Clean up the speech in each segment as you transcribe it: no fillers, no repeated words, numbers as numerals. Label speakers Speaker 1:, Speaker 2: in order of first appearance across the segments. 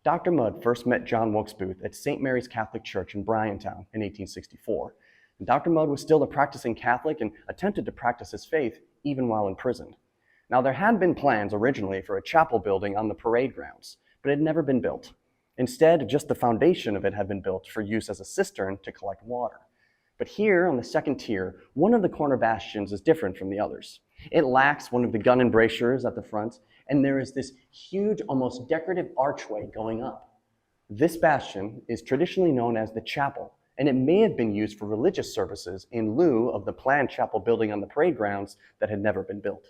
Speaker 1: Dr. Mudd first met John Wilkes Booth at St. Mary's Catholic Church in Bryantown in 1864. And Dr. Mudd was still a practicing Catholic and attempted to practice his faith even while imprisoned. Now, there had been plans originally for a chapel building on the parade grounds, but it had never been built. Instead, just the foundation of it had been built for use as a cistern to collect water. But here on the second tier, one of the corner bastions is different from the others. It lacks one of the gun embrasures at the front, and there is this huge, almost decorative archway going up. This bastion is traditionally known as the chapel, and it may have been used for religious services in lieu of the planned chapel building on the parade grounds that had never been built.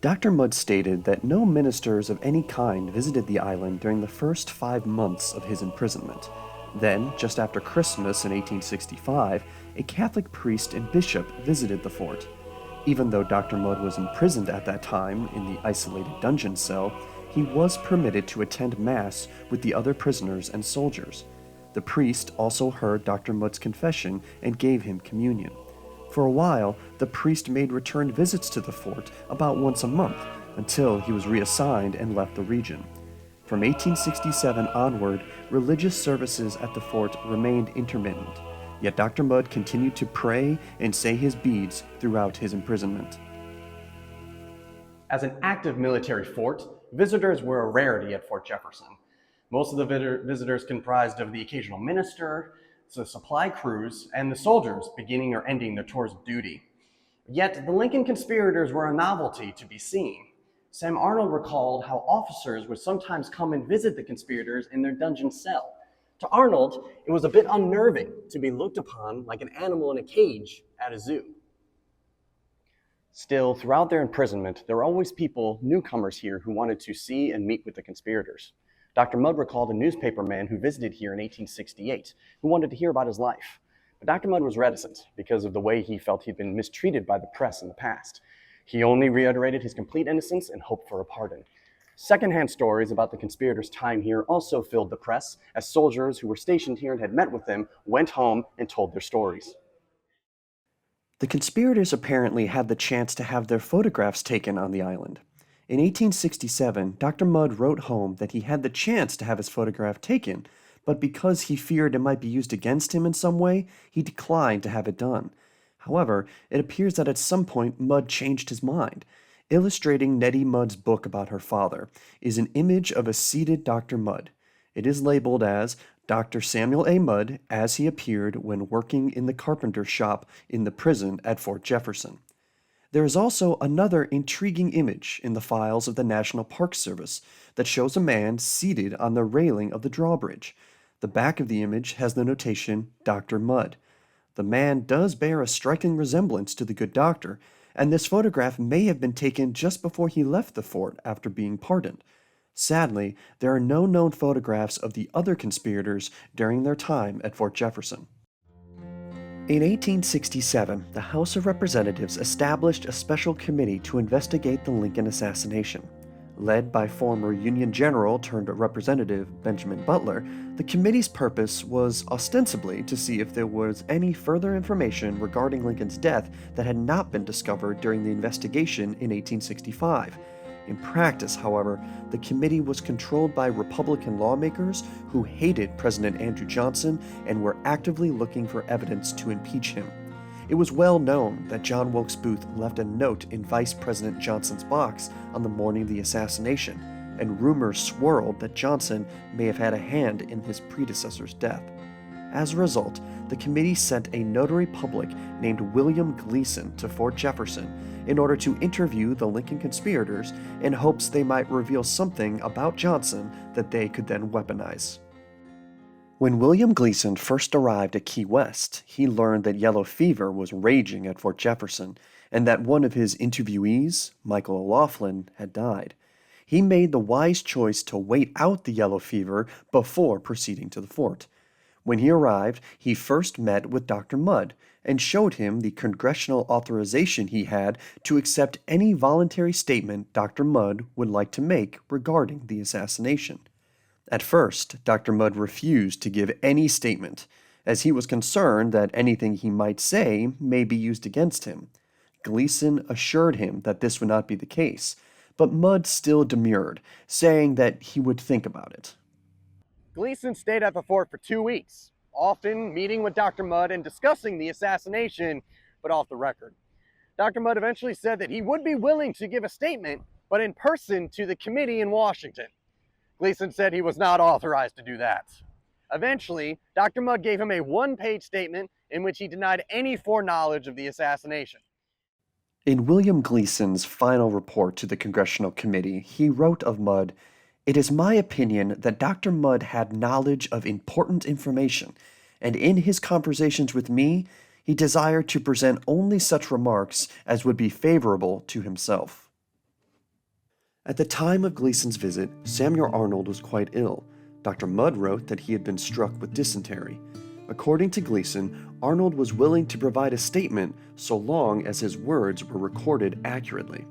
Speaker 2: Dr. Mudd stated that no ministers of any kind visited the island during the first 5 months of his imprisonment. Then, just after Christmas in 1865, a Catholic priest and bishop visited the fort. Even though Dr. Mudd was imprisoned at that time in the isolated dungeon cell, he was permitted to attend Mass with the other prisoners and soldiers. The priest also heard Dr. Mudd's confession and gave him communion. For a while, the priest made return visits to the fort about once a month until he was reassigned and left the region. From 1867 onward, religious services at the fort remained intermittent, yet Dr. Mudd continued to pray and say his beads throughout his imprisonment.
Speaker 1: As an active military fort, visitors were a rarity at Fort Jefferson. Most of the visitors comprised of the occasional minister, the supply crews, and the soldiers beginning or ending their tours of duty. Yet the Lincoln conspirators were a novelty to be seen. Sam Arnold recalled how officers would sometimes come and visit the conspirators in their dungeon cell. To Arnold, it was a bit unnerving to be looked upon like an animal in a cage at a zoo. Still, throughout their imprisonment, there were always people, newcomers here, who wanted to see and meet with the conspirators. Dr. Mudd recalled a newspaperman who visited here in 1868, who wanted to hear about his life. But Dr. Mudd was reticent because of the way he felt he'd been mistreated by the press in the past. He only reiterated his complete innocence and hoped for a pardon. Secondhand stories about the conspirators' time here also filled the press, as soldiers who were stationed here and had met with them went home and told their stories.
Speaker 2: The conspirators apparently had the chance to have their photographs taken on the island. In 1867, Dr. Mudd wrote home that he had the chance to have his photograph taken, but because he feared it might be used against him in some way, he declined to have it done. However, it appears that at some point Mudd changed his mind. Illustrating Nettie Mudd's book about her father is an image of a seated Dr. Mudd. It is labeled as Dr. Samuel A. Mudd as he appeared when working in the carpenter shop in the prison at Fort Jefferson. There is also another intriguing image in the files of the National Park Service that shows a man seated on the railing of the drawbridge. The back of the image has the notation Dr. Mudd. The man does bear a striking resemblance to the good doctor, and this photograph may have been taken just before he left the fort after being pardoned. Sadly, there are no known photographs of the other conspirators during their time at Fort Jefferson. In 1867, the House of Representatives established a special committee to investigate the Lincoln assassination. Led by former Union General turned Representative Benjamin Butler, the committee's purpose was ostensibly to see if there was any further information regarding Lincoln's death that had not been discovered during the investigation in 1865. In practice, however, the committee was controlled by Republican lawmakers who hated President Andrew Johnson and were actively looking for evidence to impeach him. It was well known that John Wilkes Booth left a note in Vice President Johnson's box on the morning of the assassination, and rumors swirled that Johnson may have had a hand in his predecessor's death. As a result, the committee sent a notary public named William Gleason to Fort Jefferson in order to interview the Lincoln conspirators in hopes they might reveal something about Johnson that they could then weaponize. When William Gleason first arrived at Key West, he learned that yellow fever was raging at Fort Jefferson and that one of his interviewees, Michael O'Laughlin, had died. He made the wise choice to wait out the yellow fever before proceeding to the fort. When he arrived, he first met with Dr. Mudd and showed him the congressional authorization he had to accept any voluntary statement Dr. Mudd would like to make regarding the assassination. At first, Dr. Mudd refused to give any statement, as he was concerned that anything he might say may be used against him. Gleason assured him that this would not be the case, but Mudd still demurred, saying that he would think about it.
Speaker 1: Gleason stayed at the fort for 2 weeks, often meeting with Dr. Mudd and discussing the assassination, but off the record. Dr. Mudd eventually said that he would be willing to give a statement, but in person to the committee in Washington. Gleason said he was not authorized to do that. Eventually, Dr. Mudd gave him a one-page statement in which he denied any foreknowledge of the assassination.
Speaker 2: In William Gleason's final report to the Congressional Committee, he wrote of Mudd, "It is my opinion that Dr. Mudd had knowledge of important information, and in his conversations with me, he desired to present only such remarks as would be favorable to himself." At the time of Gleason's visit, Samuel Arnold was quite ill. Dr. Mudd wrote that he had been struck with dysentery. According to Gleason, Arnold was willing to provide a statement so long as his words were recorded accurately.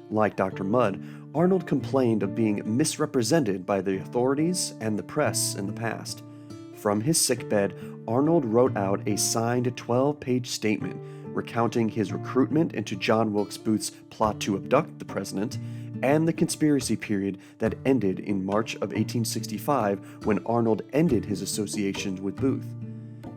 Speaker 2: Like Dr. Mudd, Arnold complained of being misrepresented by the authorities and the press in the past. From his sickbed, Arnold wrote out a signed 12-page statement recounting his recruitment into John Wilkes Booth's plot to abduct the president and the conspiracy period that ended in March of 1865 when Arnold ended his associations with Booth.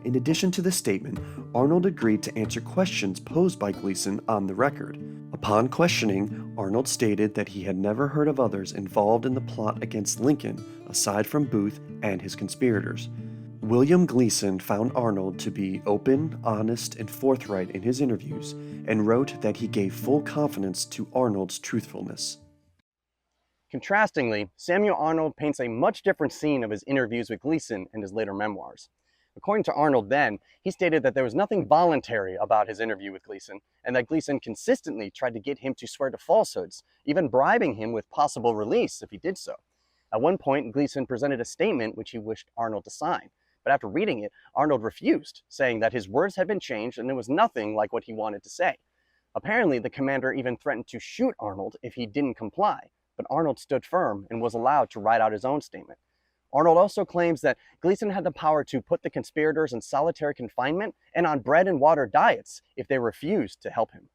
Speaker 2: In addition to the statement, Arnold agreed to answer questions posed by Gleason on the record. Upon questioning, Arnold stated that he had never heard of others involved in the plot against Lincoln aside from Booth and his conspirators. William Gleason found Arnold to be open, honest, and forthright in his interviews, and wrote that he gave full confidence to Arnold's truthfulness.
Speaker 1: Contrastingly, Samuel Arnold paints a much different scene of his interviews with Gleason in his later memoirs. According to Arnold then, he stated that there was nothing voluntary about his interview with Gleason, and that Gleason consistently tried to get him to swear to falsehoods, even bribing him with possible release if he did so. At one point, Gleason presented a statement which he wished Arnold to sign, but after reading it, Arnold refused, saying that his words had been changed and it was nothing like what he wanted to say. Apparently, the commander even threatened to shoot Arnold if he didn't comply, but Arnold stood firm and was allowed to write out his own statement. Arnold also claims that Gleason had the power to put the conspirators in solitary confinement and on bread and water diets if they refused to help him.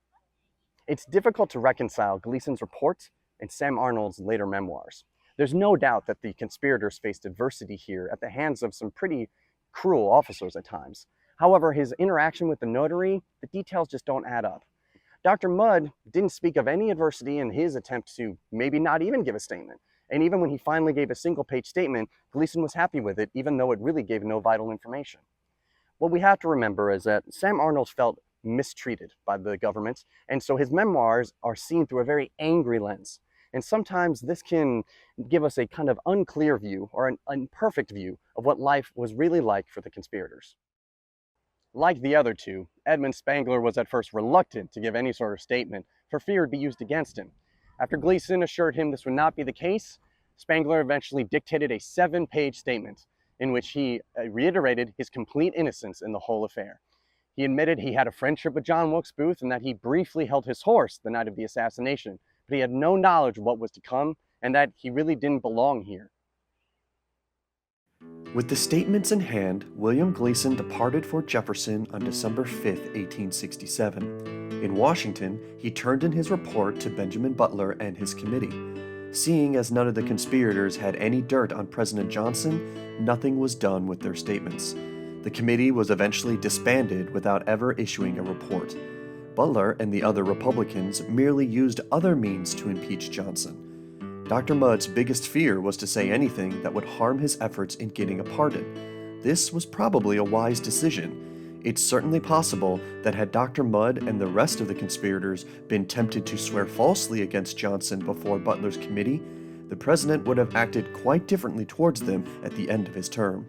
Speaker 1: It's difficult to reconcile Gleason's report and Sam Arnold's later memoirs. There's no doubt that the conspirators faced adversity here at the hands of some pretty cruel officers at times. However, his interaction with the notary, the details just don't add up. Dr. Mudd didn't speak of any adversity in his attempt to maybe not even give a statement. And even when he finally gave a single-page statement, Gleason was happy with it, even though it really gave no vital information. What we have to remember is that Sam Arnold felt mistreated by the government, and so his memoirs are seen through a very angry lens. And sometimes this can give us a kind of unclear view or an imperfect view of what life was really like for the conspirators. Like the other two, Edmund Spangler was at first reluctant to give any sort of statement for fear it would be used against him. After Gleason assured him this would not be the case, Spangler eventually dictated a 7-page statement in which he reiterated his complete innocence in the whole affair. He admitted he had a friendship with John Wilkes Booth and that he briefly held his horse the night of the assassination, but he had no knowledge of what was to come and that he really didn't belong here.
Speaker 2: With the statements in hand, William Gleason departed Fort Jefferson on December 5, 1867. In Washington, he turned in his report to Benjamin Butler and his committee. Seeing as none of the conspirators had any dirt on President Johnson, nothing was done with their statements. The committee was eventually disbanded without ever issuing a report. Butler and the other Republicans merely used other means to impeach Johnson. Dr. Mudd's biggest fear was to say anything that would harm his efforts in getting a pardon. This was probably a wise decision. It's certainly possible that had Dr. Mudd and the rest of the conspirators been tempted to swear falsely against Johnson before Butler's committee, the president would have acted quite differently towards them at the end of his term.